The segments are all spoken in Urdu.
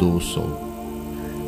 200,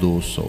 200,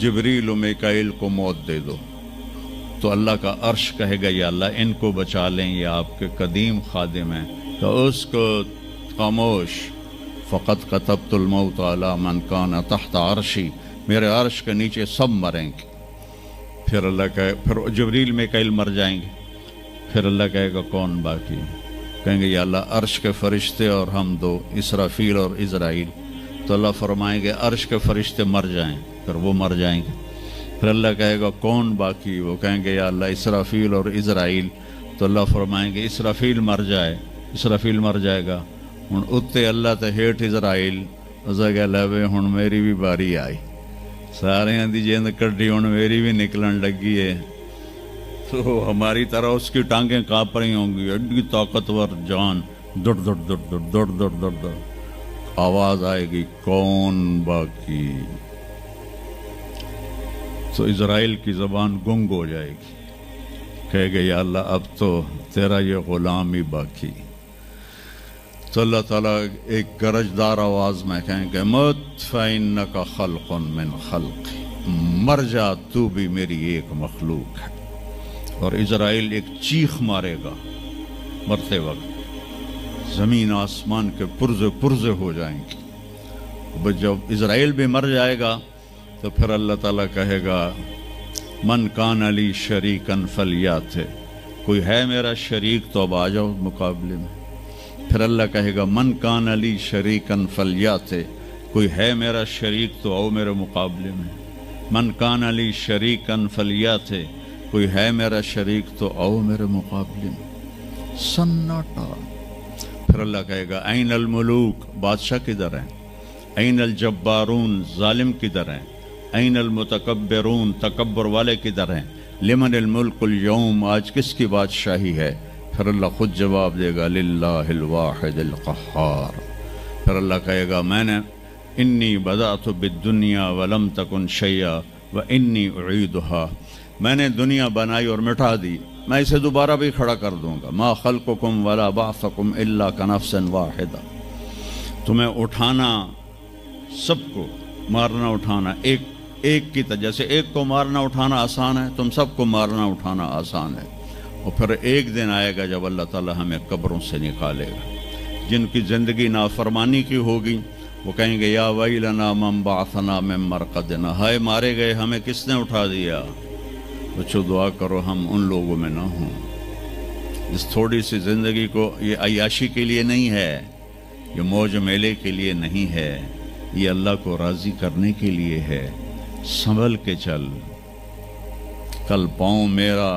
جبریل و میکائیل کو موت دے دو، تو اللہ کا عرش کہے گا یا اللہ ان کو بچا لیں، یہ آپ کے قدیم خادم ہیں، تو اس کو خاموش، فقط کتبت الموت علی من کان تحت عرشی، میرے عرش کے نیچے سب مریں گے۔ پھر اللہ کہے، پھر جبریل میکائیل مر جائیں گے، پھر اللہ کہے گا کون باقی؟ کہیں گے یا اللہ عرش کے فرشتے اور ہم دو، اسرافیل اور عزرائیل۔ تو اللہ فرمائیں گے عرش کے فرشتے مر جائیں، پھر وہ مر جائیں گے۔ پھر اللہ کہے گا کون باقی؟ وہ کہیں گے یا اللہ اسرافیل اور عزرائیل۔ تو اللہ فرمائیں گے اسرافیل مر جائے، اسرافیل مر جائے گا، ہن اتے اللہ تے ہیٹھ عزرائیل، اسا کہ لے ہن میری بھی باری آئی، سارے دی جیند کڈی ہن میری بھی نکلن لگی ہے۔ تو ہماری طرح اس کی ٹانگیں کانپ رہی ہوں گی، ایڈی طاقتور جان، دڑ دڑ دڑ دڑ دڑ دڑ دڑ دڑ، آواز آئے گی کون باقی؟ تو اسرائیل کی زبان گنگ ہو جائے گی، کہے گا یا اللہ اب تو تیرا یہ غلام ہی باقی۔ تو اللہ تعالیٰ ایک گرجدار آواز میں کہیں گے مت فإنک خلق من خلق، مر جا تو بھی میری ایک مخلوق ہے۔ اور اسرائیل ایک چیخ مارے گا مرتے وقت، زمین آسمان کے پرزے پرزے ہو جائیں گے۔ جب اسرائیل بھی مر جائے گا تو پھر اللہ تعالیٰ کہے گا من کان علی شریکن فلیات، کوئی ہے میرا شریک تو اب آ جاؤ مقابلے میں۔ پھر اللہ کہے گا من کان علی شریکن فلیات، کوئی ہے میرا شریک تو آؤ میرے مقابلے میں۔ من کان علی شریکن فلیات، کوئی ہے میرا شریک تو آؤ میرے مقابلے میں۔ سناٹا۔ پھر اللہ کہے گا این الملوک، بادشاہ کدھر ہیں؟ این الجبارون، ظالم کدھر ہیں؟ این المتکبرون، تکبر والے کدھر ہیں؟ لمن الملک اليوم، آج کس کی بادشاہی ہے؟ پھر اللہ خود جواب دے گا للہ الواحد القہار۔ پھر اللہ کہے گا میں نے انی بدأت بالدنیا ولم تکن شیئا وانی اعیدها، میں نے دنیا بنائی اور مٹا دی، میں اسے دوبارہ بھی کھڑا کر دوں گا۔ ما خلقکم ولا بعثکم الا کنفس واحدہ، تمہیں اٹھانا، سب کو مارنا اٹھانا ایک کی طرح، جیسے ایک کو مارنا اٹھانا آسان ہے، تم سب کو مارنا اٹھانا آسان ہے۔ اور پھر ایک دن آئے گا جب اللہ تعالیٰ ہمیں قبروں سے نکالے گا۔ جن کی زندگی نافرمانی کی ہوگی وہ کہیں گے یا ویلنا من بعثنا من مرقدنا، ہائے مارے گئے ہمیں کس نے اٹھا دیا؟ بچو دعا کرو ہم ان لوگوں میں نہ ہوں۔ اس تھوڑی سی زندگی کو، یہ عیاشی کے لیے نہیں ہے، یہ موج میلے کے لیے نہیں ہے، یہ اللہ کو راضی کرنے کے لیے ہے۔ سنبھل کے چل، کل پاؤں میرا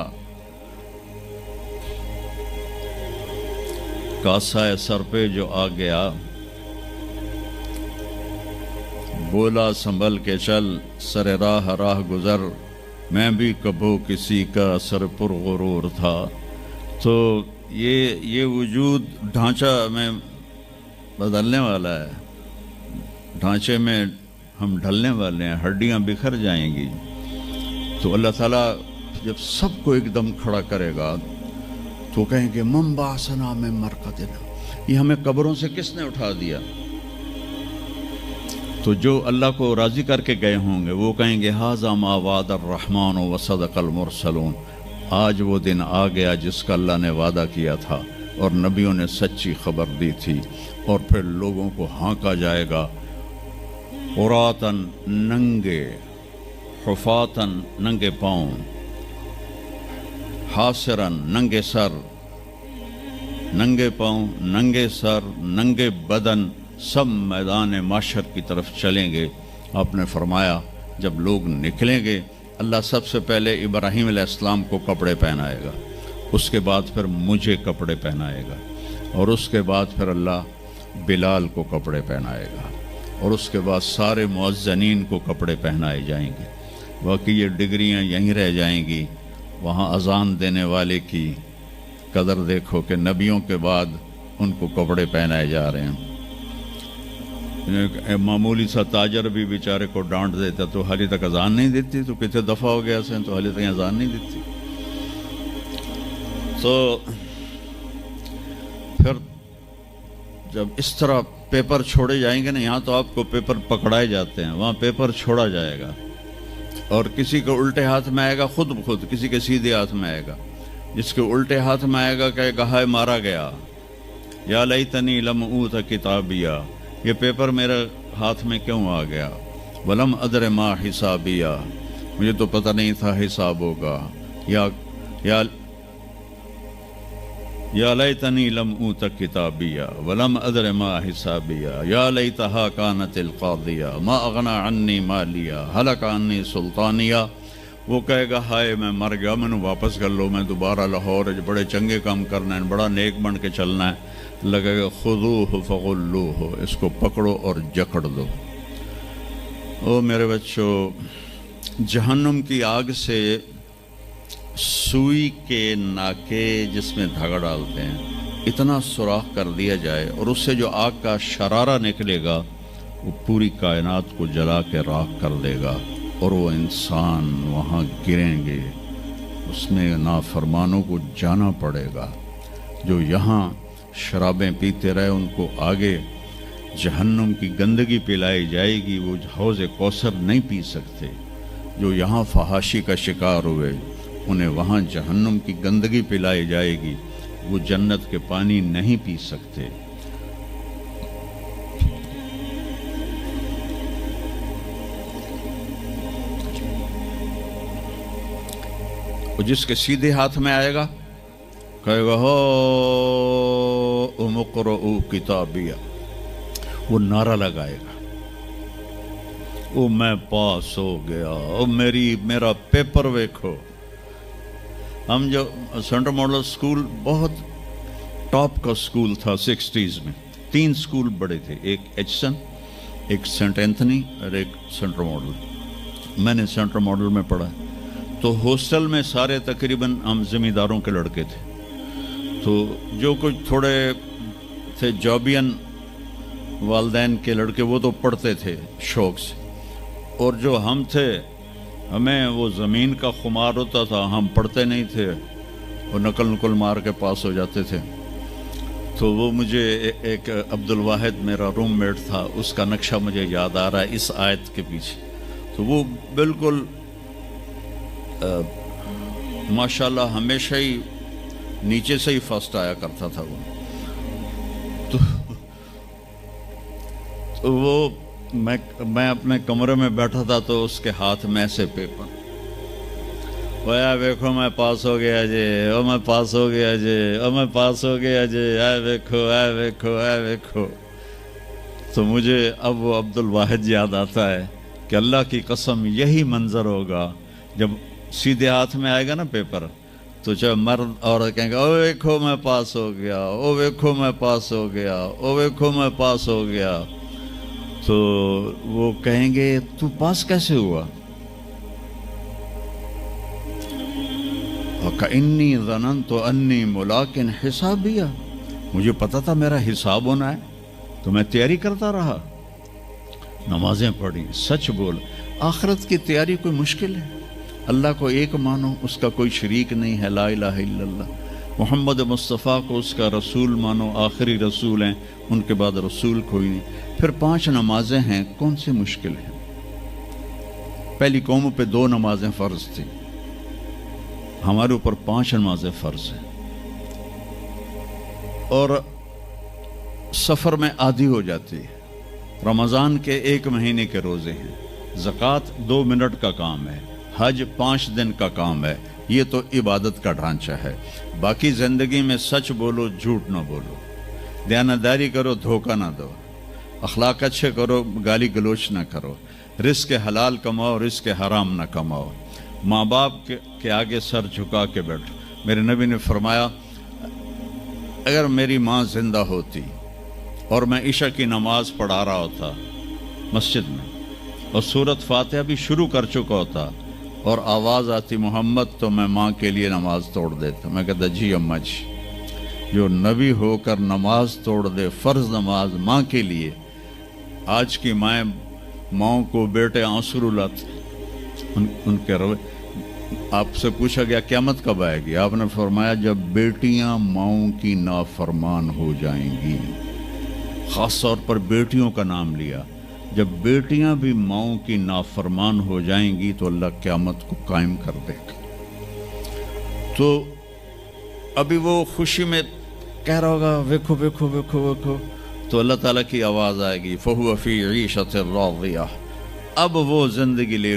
کاسا سر پہ جو آ گیا، بولا سنبھل کے چل سر راہ راہ گزر، میں بھی کبھو کسی کا سر پر غرور تھا۔ تو یہ وجود ڈھانچہ میں بدلنے والا ہے، ڈھانچے میں ہم ڈھلنے والے ہیں، ہڈیاں بکھر جائیں گی۔ تو اللہ تعالیٰ جب سب کو ایک دم کھڑا کرے گا تو کہیں گے من بعثنا من مرقدنا، یہ ہمیں قبروں سے کس نے اٹھا دیا؟ تو جو اللہ کو راضی کر کے گئے ہوں گے وہ کہیں گے ھذا ما وعد الرحمن وصدق المرسلون، آج وہ دن آ گیا جس کا اللہ نے وعدہ کیا تھا اور نبیوں نے سچی خبر دی تھی۔ اور پھر لوگوں کو ہانکا جائے گا عراۃً، ننگے، حفاتً، ننگے پاؤں، حاسراً، ننگے سر، ننگے پاؤں، ننگے سر، ننگے بدن، سب میدان معاشر کی طرف چلیں گے۔ آپ نے فرمایا جب لوگ نکلیں گے اللہ سب سے پہلے ابراہیم علیہ السلام کو کپڑے پہنائے گا، اس کے بعد پھر مجھے کپڑے پہنائے گا، اور اس کے بعد پھر اللہ بلال کو کپڑے پہنائے گا، اور اس کے بعد سارے مؤذنین کو کپڑے پہنائے جائیں گے۔ باقی یہ ڈگریاں یہیں رہ جائیں گی۔ وہاں اذان دینے والے کی قدر دیکھو کہ نبیوں کے بعد ان کو کپڑے پہنائے جا رہے ہیں۔ معمولی سا تاجر بھی بیچارے کو ڈانٹ دیتا تو حالی تک اذان نہیں دیتی، تو کتنے دفعہ ہو گیا سے تو حالی تک اذان نہیں دیتی۔ تو پھر جب اس طرح پیپر چھوڑے جائیں گے نا، یہاں تو آپ کو پیپر پکڑائے جاتے ہیں، وہاں پیپر چھوڑا جائے گا، اور کسی کے الٹے ہاتھ میں آئے گا خود بخود، کسی کے سیدھے ہاتھ میں آئے گا. جس کے الٹے ہاتھ میں آئے گا کہے گا ہائے مارا گیا، یا لیتنی لم اوت کتابیہ، یہ پیپر میرے ہاتھ میں کیوں آ گیا، ولم ادر ما حسابیہ، مجھے تو پتہ نہیں تھا حساب ہوگا، یا لیتنی لم اوت کتابیہ ولم ادر ما حسابیہ، یا لیتہا کانت القاضیہ ما اغنی عنی مالیہ ہلک عنی سلطانیہ. وہ کہے گا ہائے میں مر گیا، میں نے واپس کر لو، میں دوبارہ لاہور بڑے چنگے کام کرنا ہے، بڑا نیک بن کے چلنا ہے. لگے گا خذوہ فغلوہ، اس کو پکڑو اور جکڑ دو. او میرے بچوں، جہنم کی آگ سے سوئی کے ناکے جس میں دھاگا ڈالتے ہیں اتنا سوراخ کر دیا جائے، اور اس سے جو آگ کا شرارہ نکلے گا وہ پوری کائنات کو جلا کے راکھ کر دے گا، اور وہ انسان وہاں گریں گے، اس میں نافرمانوں کو جانا پڑے گا. جو یہاں شرابیں پیتے رہے ان کو آگے جہنم کی گندگی پلائی جائے گی، وہ حوض کوثر نہیں پی سکتے. جو یہاں فحاشی کا شکار ہوئے انہیں وہاں جہنم کی گندگی پلائی جائے گی، وہ جنت کے پانی نہیں پی سکتے. جس کے سیدھے ہاتھ میں آئے گا کہے گا ہو اقرؤ کتابیہ، وہ نعرہ لگائے گا، او میں پاس ہو گیا، او میرا پیپر ویکھو. ہم جو سینٹرل ماڈل سکول بہت ٹاپ کا سکول تھا 60s میں، 3 سکول بڑے تھے، ایک ایچسن، ایک سینٹ اینتھنی اور ایک سینٹرل ماڈل. میں نے سینٹرل ماڈل میں پڑھا، تو ہاسٹل میں سارے تقریباً ہم زمینداروں کے لڑکے تھے. تو جو کچھ تھوڑے تھے جابین والدین کے لڑکے وہ تو پڑھتے تھے شوق سے، اور جو ہم تھے ہمیں وہ زمین کا خمار ہوتا تھا، ہم پڑھتے نہیں تھے اور نقل مار کے پاس ہو جاتے تھے. تو وہ مجھے ایک عبد الواحد میرا روم میٹ تھا، اس کا نقشہ مجھے یاد آ رہا ہے اس آیت کے پیچھے. تو وہ بالکل ماشاءاللہ ہمیشہ ہی نیچے سے ہی فرسٹ آیا کرتا تھا. تو وہ میں اپنے کمرے میں بیٹھا تھا تو اس کے ہاتھ میں سے پیپر، ویا ویکھو میں پاس ہو گیا جی، او میں پاس ہو گیا جی، او میں پاس ہو گیا جی، اے ویکھو اے ویکھو اے ویکھو. تو مجھے اب وہ عبد الواحد یاد آتا ہے کہ اللہ کی قسم یہی منظر ہوگا جب سیدھے ہاتھ میں آئے گا نا پیپر، تو چاہے مرد عورت کہیں گے او ویکھو میں پاس ہو گیا، او ویکھو میں پاس ہو گیا، او ویکھو میں پاس ہو گیا. تو وہ کہیں گے تو پاس کیسے ہوا؟ وَكَإِنِّي ظَنَنْتُ أَنِّي مُلَاقٍ حِسَابِيَّ، مجھے پتا تھا میرا حساب ہونا ہے تو میں تیاری کرتا رہا، نمازیں پڑھی، سچ بول. آخرت کی تیاری کوئی مشکل ہے؟ اللہ کو ایک مانو، اس کا کوئی شریک نہیں ہے، لا الہ الا اللہ. محمد مصطفیٰ کو اس کا رسول مانو، آخری رسول ہیں، ان کے بعد رسول کوئی نہیں. پھر 5 نمازیں ہیں، کون سی مشکل ہے؟ پہلی قوموں پہ 2 نمازیں فرض تھی، ہمارے اوپر 5 نمازیں فرض ہیں. اور سفر میں آدھی ہو جاتی ہے. رمضان کے 1 مہینے کے روزے ہیں، زکوٰۃ 2 منٹ کا کام ہے، حج 5 دن کا کام ہے. یہ تو عبادت کا ڈھانچہ ہے. باقی زندگی میں سچ بولو، جھوٹ نہ بولو، دیانتداری کرو، دھوکہ نہ دو، اخلاق اچھے کرو، گالی گلوچ نہ کرو، رزق حلال کماؤ، رزق حرام نہ کماؤ، ماں باپ کے آگے سر جھکا کے بیٹھو. میرے نبی نے فرمایا اگر میری ماں زندہ ہوتی اور میں عشاء کی نماز پڑھا رہا ہوتا مسجد میں اور سورۃ فاتحہ بھی شروع کر چکا ہوتا اور آواز آتی محمد، تو میں ماں کے لیے نماز توڑ دیتا. میں کہتا جی اماں جی، جو نبی ہو کر نماز توڑ دے، فرض نماز ماں کے لیے. آج کی ماؤں کو بیٹے آنسو رلاتے ان کے روے. آپ سے پوچھا گیا قیامت کب آئے گی؟ آپ نے فرمایا جب بیٹیاں ماؤں کی نافرمان ہو جائیں گی. خاص طور پر بیٹیوں کا نام لیا. جب بیٹیاں بھی ماؤں کی نافرمان ہو جائیں گی تو اللہ قیامت کو قائم کر دے گا. تو ابھی وہ خوشی میں کہہ رہا ہوگا ویکھو ویکھو ویکھو ویکھو، تو اللہ تعالیٰ کی آواز آئے گی فَهُوَ فِي عِيشَةٍ رَاضِيَةٍ، اب وہ زندگی لے